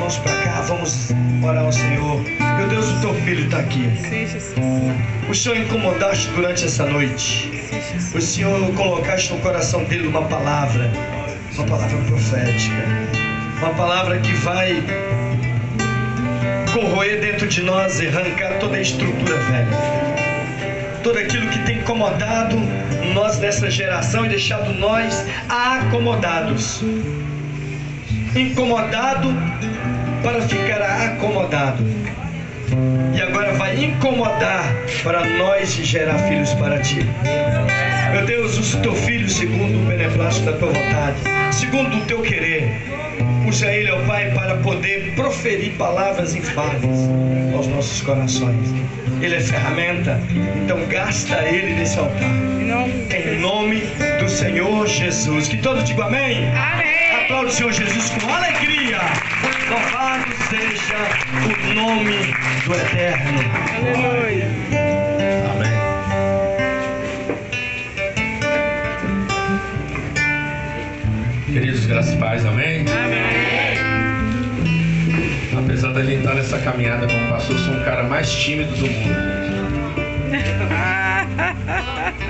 mãos para cá, vamos orar ao Senhor. Meu Deus, o teu filho está aqui. O Senhor incomodaste durante essa noite. O Senhor colocaste no coração dele uma palavra profética, uma palavra que vai corroer dentro de nós e arrancar toda a estrutura velha, tudo aquilo que tem incomodado nós nessa geração e deixado nós acomodados, incomodado para ficar acomodado, e agora vai incomodar para nós gerar filhos para ti. Meu Deus, usa o teu filho segundo o beneplácito da tua vontade, segundo o teu querer. Usa ele, ó Pai, para poder proferir palavras infáveis aos nossos corações. Ele é ferramenta, então gasta ele nesse altar. Em nome do Senhor Jesus. Que todos digam amém. Amém. Aplaude o Senhor Jesus com alegria. Louvado seja o nome do Eterno. Aleluia. Amém. Queridos, graças e paz, amém? Amém. Apesar de ele estar nessa caminhada como pastor, eu sou um cara mais tímido do mundo, gente.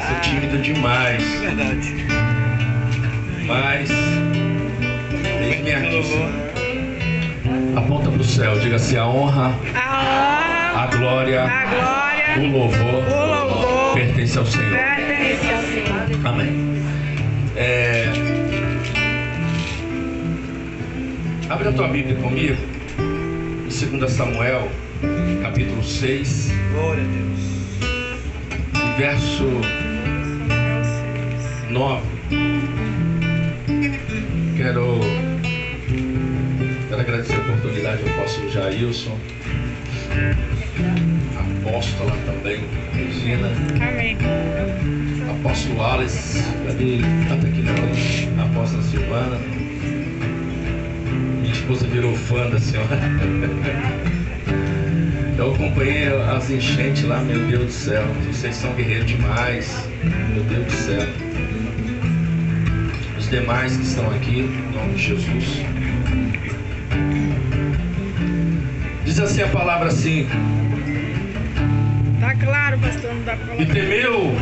Sou tímido demais. Verdade. Mas Deus me aqui. Aponta para o céu, diga-se a honra, a glória, o louvor pertence ao Senhor. Amém. Abre a tua Bíblia comigo em 2 Samuel, capítulo 6, Glória a Deus. verso 9. Quero agradecer a oportunidade ao apóstolo Jailson, apóstola também, Regina, Amém. apóstolo Alice, cadê? Canta aqui na frente, a apóstola Silvana. Minha esposa virou fã da senhora. Eu acompanhei as enchentes lá, meu Deus do céu. Vocês são guerreiros demais, meu Deus do céu. Os demais que estão aqui, em nome de Jesus. Diz assim a palavra assim: Tá claro, pastor, não dá pra falar. e temeu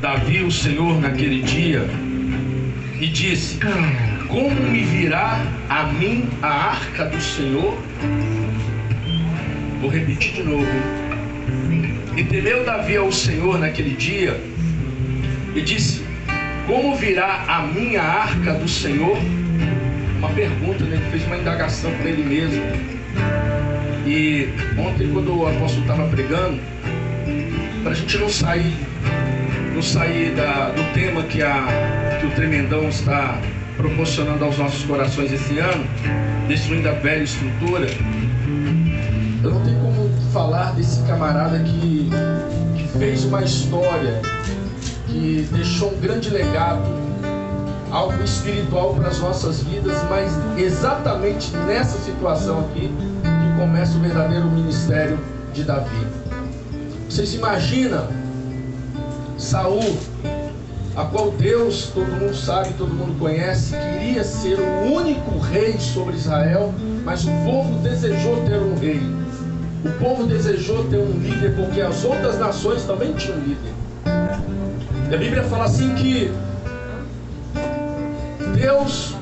Davi o Senhor naquele dia e disse: como me virá a mim a arca do Senhor? Vou repetir de novo. E temeu Davi ao Senhor naquele dia e disse: como virá a mim a arca do Senhor? Uma pergunta, né? Ele fez uma indagação para ele mesmo. E ontem, quando o apóstolo estava pregando, para a gente não sair do tema que o Tremendão está proporcionando aos nossos corações esse ano, destruindo a velha estrutura, eu não tenho como falar desse camarada que fez uma história, que deixou um grande legado, algo espiritual para as nossas vidas, mas exatamente nessa situação aqui que começa o verdadeiro ministério de Davi. Vocês imaginam Saul, a qual Deus, todo mundo sabe, todo mundo conhece, queria ser o único rei sobre Israel, mas o povo desejou ter um rei. O povo desejou ter um líder, porque as outras nações também tinham um líder. E a Bíblia fala assim que Deus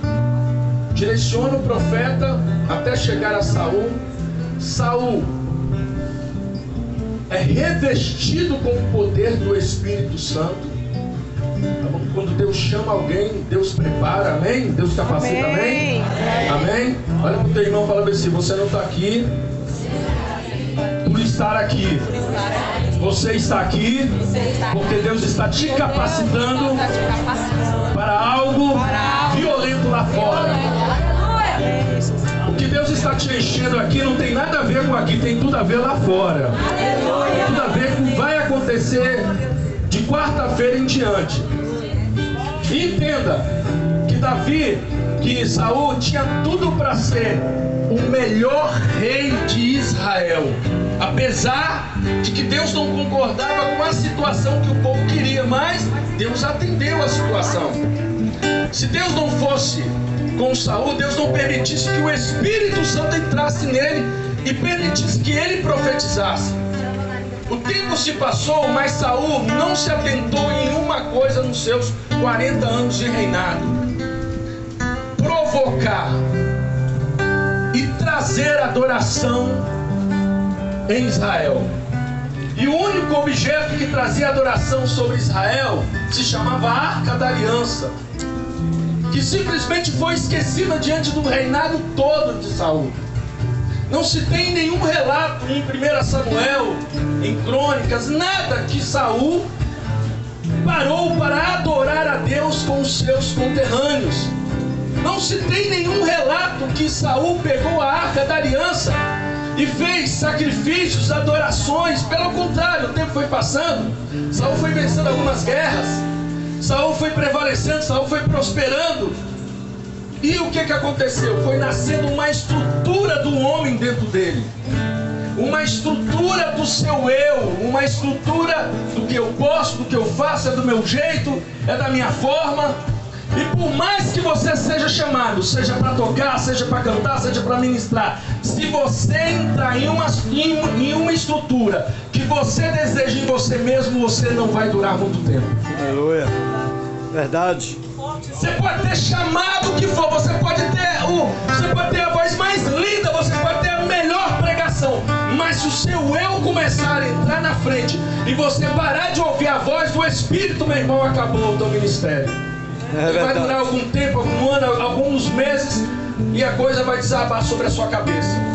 direciona o profeta até chegar a Saul. Saul é revestido com o poder do Espírito Santo. Quando Deus chama alguém, Deus prepara, amém? Deus capacita, amém? Amém? Olha para o teu irmão e fala bem assim: você não está aqui por estar aqui. Você está aqui porque Deus está te capacitando para algo violento lá fora. O que Deus está te enchendo aqui não tem nada a ver com aqui, tem tudo a ver lá fora. Tudo a ver com o que vai acontecer de quarta-feira em diante. E entenda que Saul tinha tudo para ser o melhor rei de Israel, apesar de que Deus não concordava com a situação que o povo queria, mas Deus atendeu a situação. Se Deus não fosse com Saul, Deus não permitisse que o Espírito Santo entrasse nele e permitisse que ele profetizasse. O tempo se passou, mas Saul não se atentou em uma coisa nos seus 40 anos de reinado: provocar e trazer adoração em Israel. E o único objeto que trazia adoração sobre Israel se chamava Arca da Aliança, que simplesmente foi esquecida diante do reinado todo de Saul. Não se tem nenhum relato em 1 Samuel, em Crônicas, nada que Saul parou para adorar a Deus com os seus conterrâneos. Não se tem nenhum relato que Saul pegou a Arca da Aliança e fez sacrifícios, adorações. Pelo contrário, o tempo foi passando, Saul foi vencendo algumas guerras, Saul foi prevalecendo, Saul foi prosperando. E o que aconteceu? Foi nascendo uma estrutura do homem dentro dele, uma estrutura do seu eu, uma estrutura do que eu posso, do que eu faço, é do meu jeito, é da minha forma. E por mais que você seja chamado, seja para tocar, seja para cantar, seja para ministrar, se você entrar em uma estrutura que você deseja em você mesmo, você não vai durar muito tempo. Aleluia. Verdade. Você pode ter chamado o que for, você pode ter a voz mais linda, você pode ter a melhor pregação, mas se o seu eu começar a entrar na frente e você parar de ouvir a voz do Espírito, meu irmão, acabou o teu ministério. Vai durar algum tempo, algum ano, alguns meses, e a coisa vai desabar sobre a sua cabeça.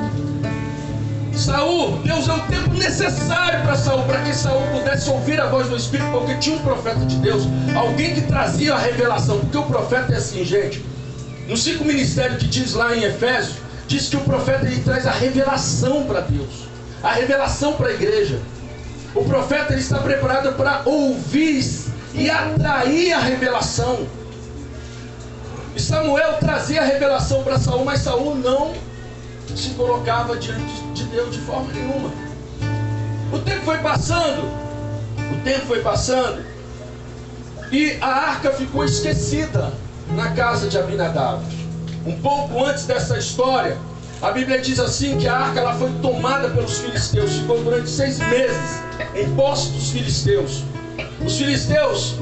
Saul, Deus deu o tempo necessário para Saul, para que Saul pudesse ouvir a voz do Espírito, porque tinha um profeta de Deus, alguém que trazia a revelação. Porque o profeta é assim, gente, no 5 ministérios que diz lá em Efésios, diz que o profeta ele traz a revelação para Deus, a revelação para a igreja. O profeta ele está preparado para ouvir e atrair a revelação. E Samuel trazia a revelação para Saul, mas Saul não se colocava diante de Deus de forma nenhuma. O tempo foi passando, e a arca ficou esquecida na casa de Abinadab. Um pouco antes dessa história, a Bíblia diz assim que a arca ela foi tomada pelos filisteus, ficou durante 6 meses em posse dos filisteus. Os filisteus,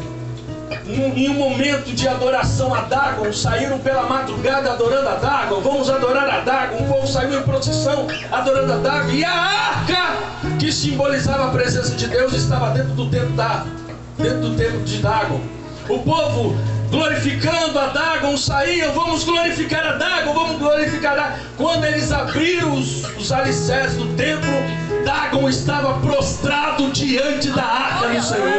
em um momento de adoração a Dagon, saíram pela madrugada adorando a Dagon. Vamos adorar a Dagon. O povo saiu em procissão adorando a Dagon, e a arca que simbolizava a presença de Deus estava dentro do templo de Dagon. O povo glorificando a Dagon saíam: vamos glorificar a Dagon, vamos glorificar a Dagon. Quando eles abriram os alicerces do templo, Dagon estava prostrado diante da arca do Senhor.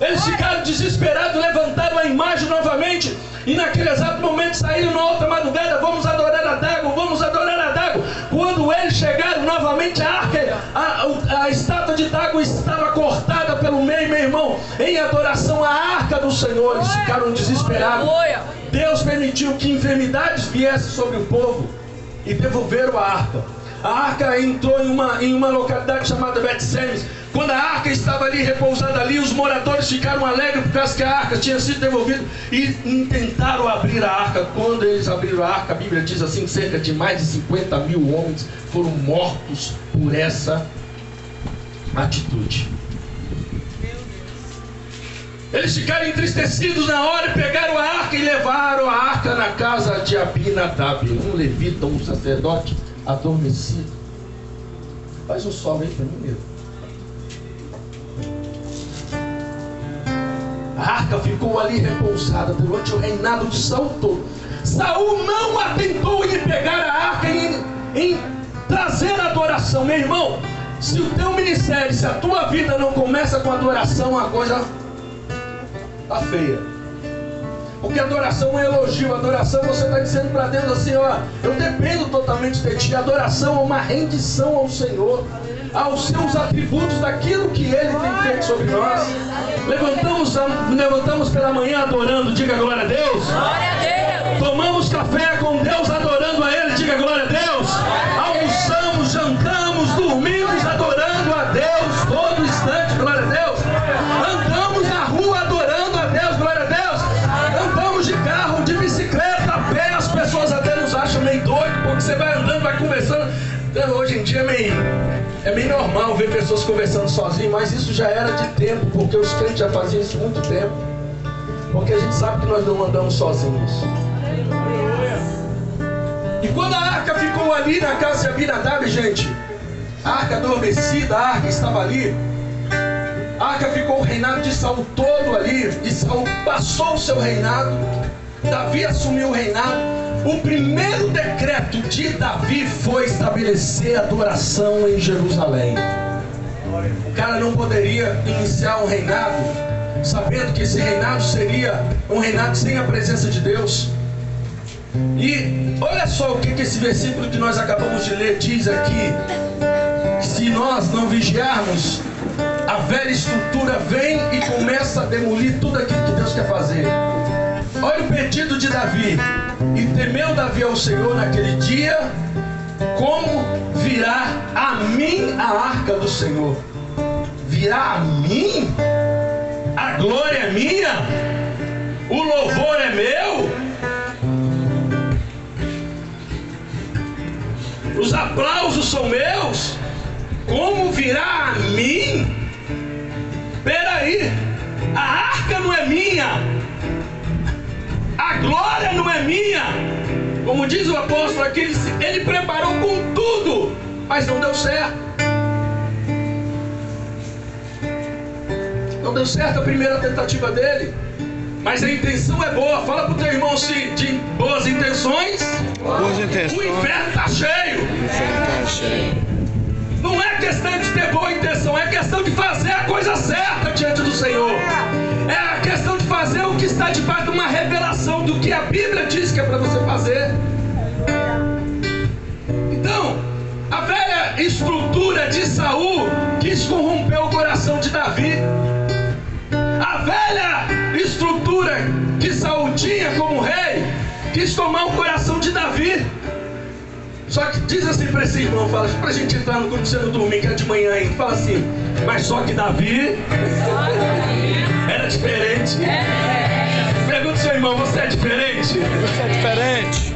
Eles ficaram desesperados, levantaram a imagem novamente, e naquele exato momento saíram na outra madrugada: vamos adorar a Dagon, vamos adorar a Dagon. Quando eles chegaram novamente, a arca, a estátua de Dagon estava cortada pelo meio, meu irmão, em adoração à arca do Senhor. Eles ficaram desesperados. Deus permitiu que enfermidades viessem sobre o povo e devolveram a arca. A arca entrou em uma localidade chamada Bet-Semes. Quando a arca estava ali, repousada ali, os moradores ficaram alegres por causa que a arca tinha sido devolvida e tentaram abrir a arca. Quando eles abriram a arca, a Bíblia diz assim que cerca de mais de 50 mil homens foram mortos por essa atitude. Eles ficaram entristecidos na hora e pegaram a arca e levaram a arca na casa de Abinadab, um levita, um sacerdote adormecido. Faz um sol aí para mim mesmo. A arca ficou ali repousada durante o reinado de Saul todo. Saul não atentou em pegar a arca e em trazer adoração. Meu irmão, se o teu ministério, se a tua vida não começa com adoração, a coisa está feia. Porque adoração é elogio. Adoração você está dizendo para Deus assim: ó, eu dependo totalmente de ti. Adoração é uma rendição ao Senhor, aos seus atributos, daquilo que Ele tem feito sobre nós. Levantamos pela manhã adorando, diga glória a Deus. Glória a Deus. Tomamos café com Deus adorando a Ele, diga glória a Deus. Almoçamos, jantamos, dormimos adorando a Deus todo instante, glória a Deus. Andamos na rua adorando a Deus, glória a Deus. Andamos de carro, de bicicleta, conversando. Então, hoje em dia é meio normal ver pessoas conversando sozinhas, mas isso já era de tempo, porque os crentes já faziam isso há muito tempo. Porque a gente sabe que nós não andamos sozinhos. E quando a arca ficou ali na casa de Abinadab, gente, a arca adormecida, a arca estava ali. A arca ficou o reinado de Saul todo ali. E Saul passou o seu reinado. Davi assumiu o reinado. O primeiro decreto de Davi foi estabelecer adoração em Jerusalém. O cara não poderia iniciar um reinado sabendo que esse reinado seria um reinado sem a presença de Deus. E olha só o que esse versículo que nós acabamos de ler diz aqui. Se nós não vigiarmos, a velha estrutura vem e começa a demolir tudo aquilo que Deus quer fazer. Olha o pedido de Davi. E temeu Davi ao Senhor naquele dia, como virá a mim a arca do Senhor? Virá a mim? A glória é minha? O louvor é meu? Os aplausos são meus? Como virá a mim? Peraí, a arca não é minha, a glória não é minha. Como diz o apóstolo aqui, ele preparou com tudo, mas não deu certo. Não deu certo a primeira tentativa dele, mas a intenção é boa. Fala pro teu irmão, se de boas intenções, o inferno está cheio. Não é questão de ter boa intenção, é questão de fazer a coisa certa diante do Senhor. É a questão de fazer o que está debaixo de uma revelação do que a Bíblia diz que é para você fazer. Então, a velha estrutura de Saul quis corromper o coração de Davi. A velha estrutura que Saul tinha como rei quis tomar o coração de Davi. Só que diz assim para esse irmão, fala pra gente entrar no grupo cedo domingo, que é de manhã ainda, fala assim, mas só que Davi era diferente. Pergunta ao seu irmão, você é diferente? Você é diferente?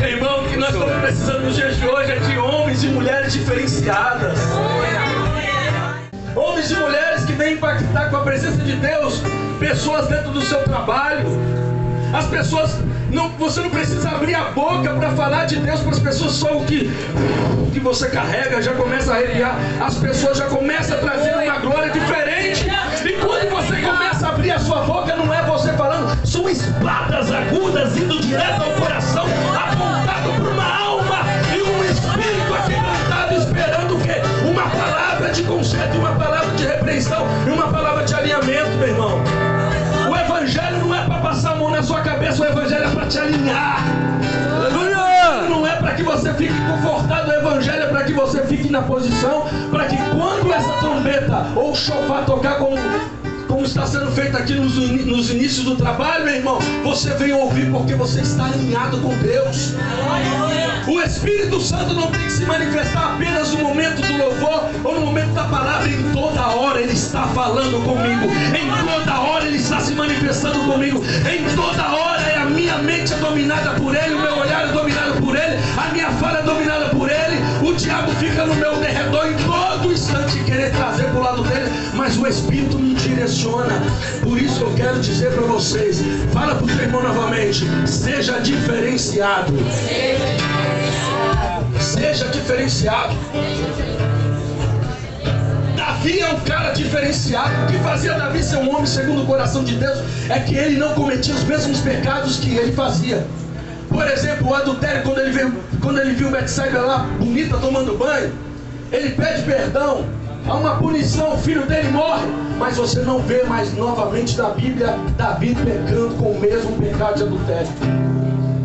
Irmão, o que nós estamos precisando nos dias de hoje é de homens e mulheres diferenciadas. Homens e mulheres que vêm impactar com a presença de Deus pessoas dentro do seu trabalho. As pessoas, você não precisa abrir a boca para falar de Deus para as pessoas, só o que você carrega já começa a arrepiar. As pessoas já começam a trazer uma glória diferente. E quando você começa a abrir a sua boca, não é você falando, são espadas agudas indo direto ao coração, apontado para uma alma e um espírito aquebrantado, esperando o quê? Uma palavra de conserto, uma palavra de repreensão e uma palavra de alinhamento, meu irmão. O evangelho não é para passar a mão na sua cabeça, o evangelho é para te alinhar. Aleluia! Não é para que você fique confortado, o evangelho é para que você fique na posição, para que quando essa trombeta ou o chofar tocar como está sendo feito aqui nos inícios do trabalho, meu irmão, você vem ouvir porque você está alinhado com Deus. O Espírito Santo não tem que se manifestar apenas no momento do louvor ou no momento da palavra. Em toda hora Ele está falando comigo, em toda hora Ele está se manifestando comigo, em toda hora a minha mente é dominada por Ele, o meu olhar é dominado por Ele, a minha fala é dominada por Ele. O diabo fica no meu derredor em todo instante querer trazer para o lado dele, mas o Espírito me direciona. Por isso eu quero dizer para vocês, fala para o teu irmão novamente, seja diferenciado. Seja diferenciado. Davi é um cara diferenciado. O que fazia Davi ser um homem segundo o coração de Deus é que ele não cometia os mesmos pecados que ele fazia. Por exemplo, o adultério, quando ele viu Betsaiba lá, bonita, tomando banho, ele pede perdão, há uma punição, o filho dele morre, mas você não vê mais novamente na Bíblia Davi pecando com o mesmo pecado de adultério.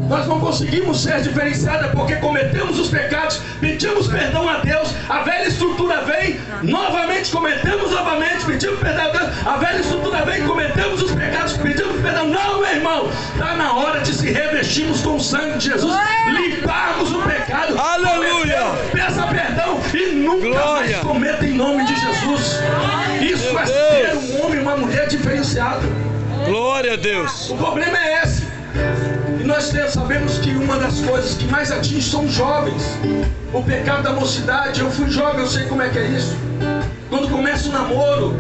Nós não conseguimos ser diferenciados porque cometemos os pecados, pedimos perdão a Deus, a velha estrutura vem, novamente cometemos novamente, pedimos perdão a Deus, a velha estrutura vem, cometemos os pecados, pedimos perdão. Não, meu irmão, está na hora de se revestirmos com o sangue de Jesus, limparmos o pecado. Aleluia! Peça perdão e nunca mais cometa em nome de Jesus. Isso é ser um homem e uma mulher diferenciado. Glória a Deus. O problema é esse. E nós sabemos que uma das coisas que mais atinge são os jovens. O pecado da mocidade. Eu fui jovem, eu sei como é que é isso. Quando começa o namoro,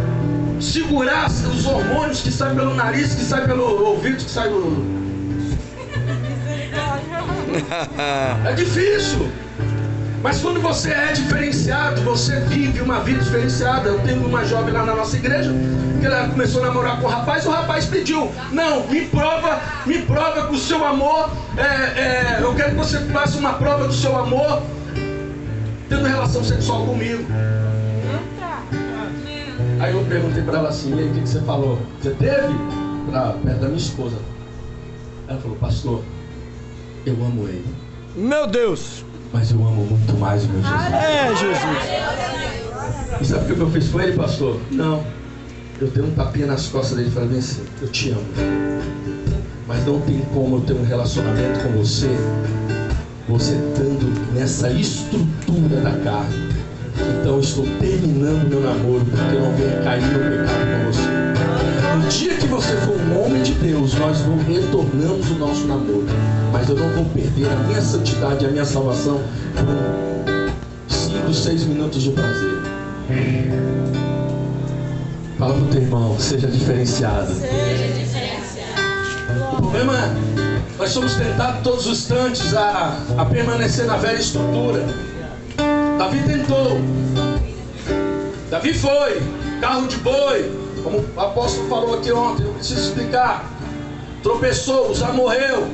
segurar os hormônios que saem pelo nariz, que saem pelo ouvido, que saem pelo... É difícil. Mas quando você é diferenciado, você vive uma vida diferenciada. Eu tenho uma jovem lá na nossa igreja, que ela começou a namorar com o rapaz pediu: não, me prova que o seu amor, eu quero que você faça uma prova do seu amor tendo relação sexual comigo. Aí eu perguntei para ela assim: e aí, o que você falou? Você teve? Perto da minha esposa. Ela falou: pastor, eu amo ele. Meu Deus! Mas eu amo muito mais o meu Jesus. É, Jesus. E sabe o que eu fiz com ele, pastor? Não. Eu dei um tapinha nas costas dele e falei assim: eu te amo. Mas não tem como eu ter um relacionamento com você estando nessa estrutura da carne. Então eu estou terminando meu namoro, porque eu não venho cair no pecado com você. No dia que você for um homem de Deus, nós retornamos o nosso namoro. Mas eu não vou perder a minha santidade e a minha salvação por 5, 6 minutos de prazer. Fala pro teu irmão: seja diferenciado. Seja diferenciado. O problema é, nós somos tentados todos os instantes a permanecer na velha estrutura. Davi tentou. Davi foi carro de boi, como o apóstolo falou aqui ontem, não preciso explicar. Tropeçou, já morreu.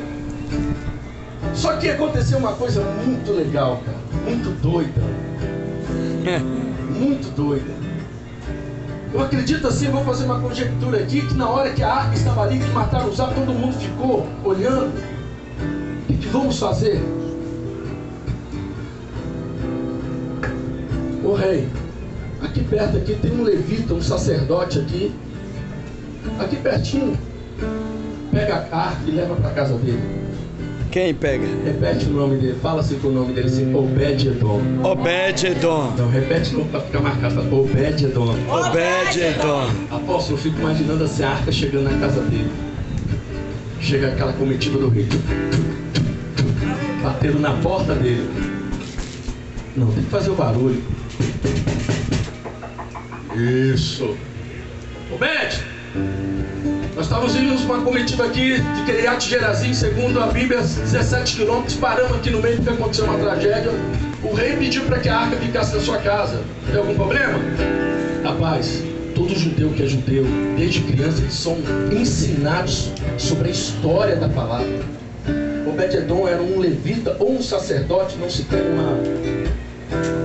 Só que aconteceu uma coisa muito legal, cara. Muito doida. Muito doida. Eu acredito assim, vou fazer uma conjectura aqui, que na hora que a arca estava ali, que mataram Uzá, todo mundo ficou olhando. O que vamos fazer? Ô rei, aqui perto aqui tem um levita, um sacerdote aqui pertinho. Pega a arca e leva para casa dele. Quem pega? Repete o nome dele, fala assim com o nome dele assim: Obed-Edom. Obed-Edom. Não, repete de novo para ficar marcado. Obed-Edom. Obed-Edom. Apóstolo, eu fico imaginando assim, a arca chegando na casa dele. Chega aquela comitiva do rei, batendo na porta dele. Não, tem que fazer o barulho. Isso. Obed, nós estávamos indo uma comitiva aqui de Queriate Gerazim, segundo a Bíblia, 17 quilômetros. Paramos aqui no meio porque aconteceu uma tragédia. O rei pediu para que a arca ficasse na sua casa. Tem algum problema? Rapaz, todo judeu que é judeu, desde criança, eles são ensinados sobre a história da palavra. Obed-Edom era um levita ou um sacerdote, não se tem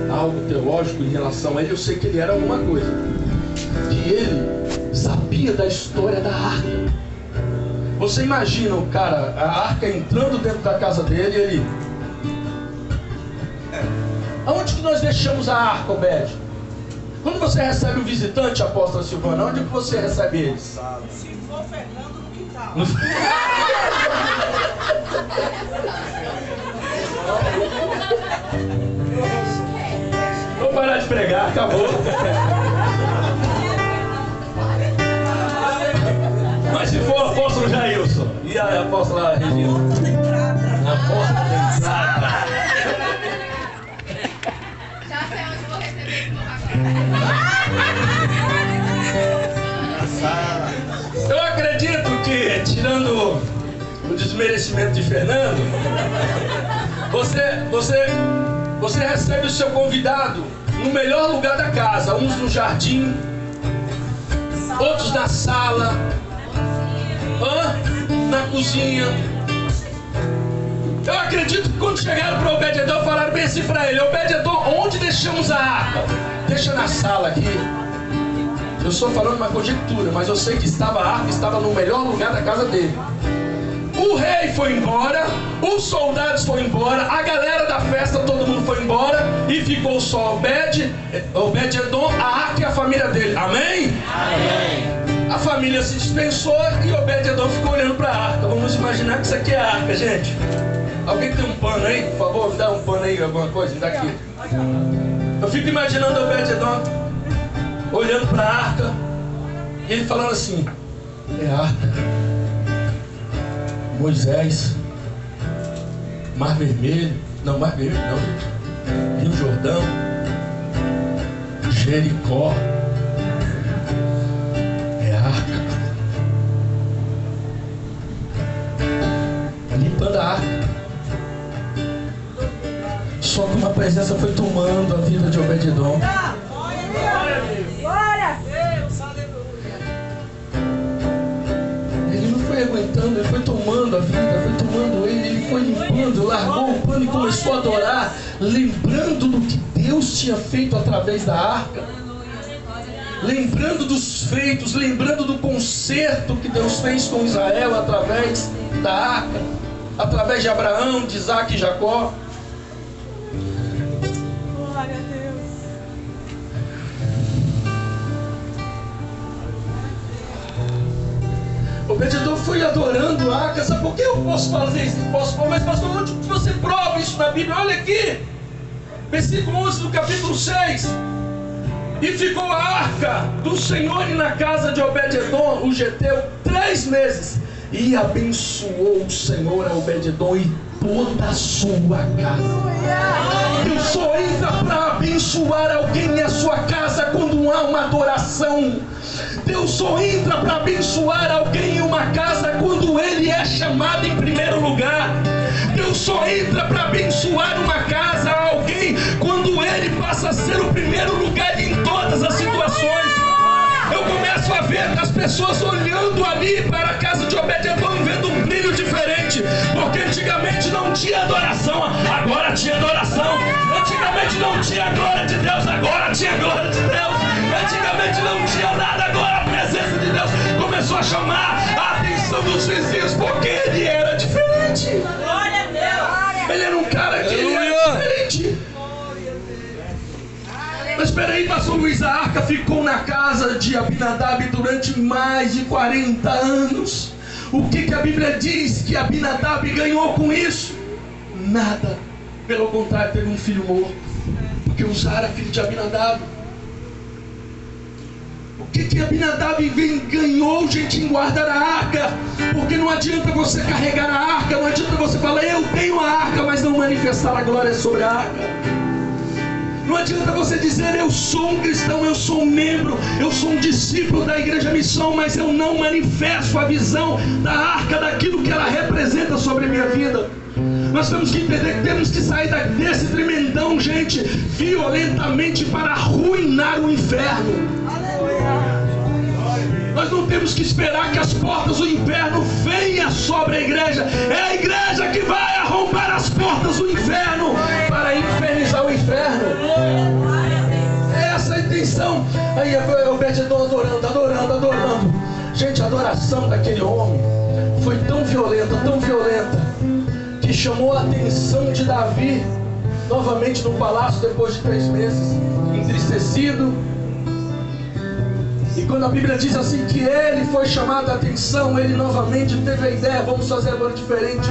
algo teológico em relação a ele. Eu sei que ele era alguma coisa. E ele sabia da história da arca. Você imagina o cara, a arca entrando dentro da casa dele e ele... Aonde que nós deixamos a arca, Obed? Quando você recebe o visitante, apóstola Silvana, onde que você recebe eles? Se for Fernando, no quintal. Vou parar de pregar, acabou. Mas se for o apóstolo Jailson e a apóstola Regina? A apóstola da entrada. Já sei onde vou receber esse Eu acredito que, tirando o desmerecimento de Fernando, você recebe o seu convidado no melhor lugar da casa, uns no jardim, outros na sala, na cozinha. Eu acredito que quando chegaram para Obed-Edom, falaram bem assim para ele: Obed-Edom, onde deixamos a arca? Deixa na sala aqui. Eu estou falando uma conjectura, mas eu sei que a arca estava no melhor lugar da casa dele. O rei foi embora, os soldados foram embora, a galera da festa, todo mundo foi embora, e ficou só Obed-Edom, a arca e a família dele. Amém? Amém. A família se dispensou e Obed-Edom ficou olhando para a arca. Vamos imaginar que isso aqui é a arca, gente. Alguém tem um pano aí? Por favor, me dá um pano aí, alguma coisa, me dá aqui. Eu fico imaginando Obed-Edom olhando para a arca e ele falando assim: é a arca. Moisés, Mar Vermelho, não, Mar Vermelho não, Rio Jordão, Jericó, é a arca, limpando a arca. Só que uma presença foi tomando a vida de Obed-edom. Ele não foi aguentando, ele foi tomando a vida, foi tomando ele foi limpando, largou o pano e começou a adorar, lembrando do que Deus tinha feito através da arca, lembrando dos feitos, lembrando do concerto que Deus fez com Israel através da arca, através de Abraão, de Isaac e Jacó. Glória a Deus. Obed-edom foi adorando a arca. Sabe por que eu posso fazer isso? Posso falar, mas pastor, onde você prova isso na Bíblia? Olha aqui, versículo 11 do capítulo 6. E ficou a arca do Senhor na casa de Obed-edom, o geteu, 3 meses. E abençoou o Senhor a Obed-edom e toda a sua casa. Deus só entra para abençoar alguém em a sua casa quando há uma adoração. Deus só entra para abençoar alguém em uma casa quando ele é chamado em primeiro lugar. Deus só entra para abençoar uma casa, alguém, quando ele passa a ser o primeiro lugar em todas as situações. Eu começo a ver as pessoas olhando ali para a casa de Obed-edom e vendo um brilho diferente, porque antigamente não tinha adoração, agora tinha adoração. Antigamente não tinha a glória de Deus, agora tinha a glória de Deus. Antigamente não tinha nada, agora a presença de Deus começou a chamar a atenção dos vizinhos, porque ele era diferente. Glória a Deus. Ele era um cara que ele era diferente. Mas espera aí, pastor Luiz, a arca ficou na casa de Abinadab durante mais de 40 anos. O que a Bíblia diz que Abinadab ganhou com isso? Nada. Pelo contrário, teve um filho morto, porque Uzá era filho de Abinadab. O que Abinadab ganhou, gente, em guardar a arca? Porque não adianta você carregar a arca, não adianta você falar, eu tenho a arca, mas não manifestar a glória sobre a arca. Não adianta você dizer, eu sou um cristão, eu sou um membro, eu sou um discípulo da Igreja Missão, mas eu não manifesto a visão da arca, daquilo que ela representa sobre a minha vida. Nós temos que entender que temos que sair desse tremendão, gente, violentamente para arruinar o inferno. Nós não temos que esperar que as portas do inferno venham sobre a igreja. É a igreja que vai arrombar as portas do inferno para infernizar o inferno. É essa a intenção. Aí o Obed-edom adorando. Gente, a adoração daquele homem foi tão violenta, que chamou a atenção de Davi novamente no palácio depois de 3 meses, entristecido. E quando a Bíblia diz assim que ele foi chamado a atenção, ele novamente teve a ideia, vamos fazer agora diferente.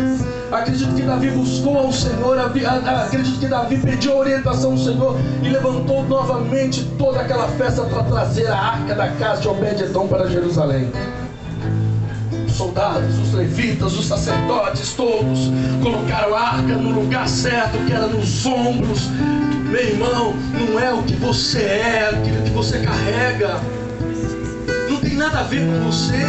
Acredito que Davi buscou ao Senhor, acredito que Davi pediu a orientação do Senhor e levantou novamente toda aquela festa para trazer a arca da casa de Obed-edom para Jerusalém. Os soldados, os levitas, os sacerdotes, todos colocaram a arca no lugar certo, que era nos ombros. Meu irmão, não é o que você é, aquilo que você carrega. Não tem nada a ver com você.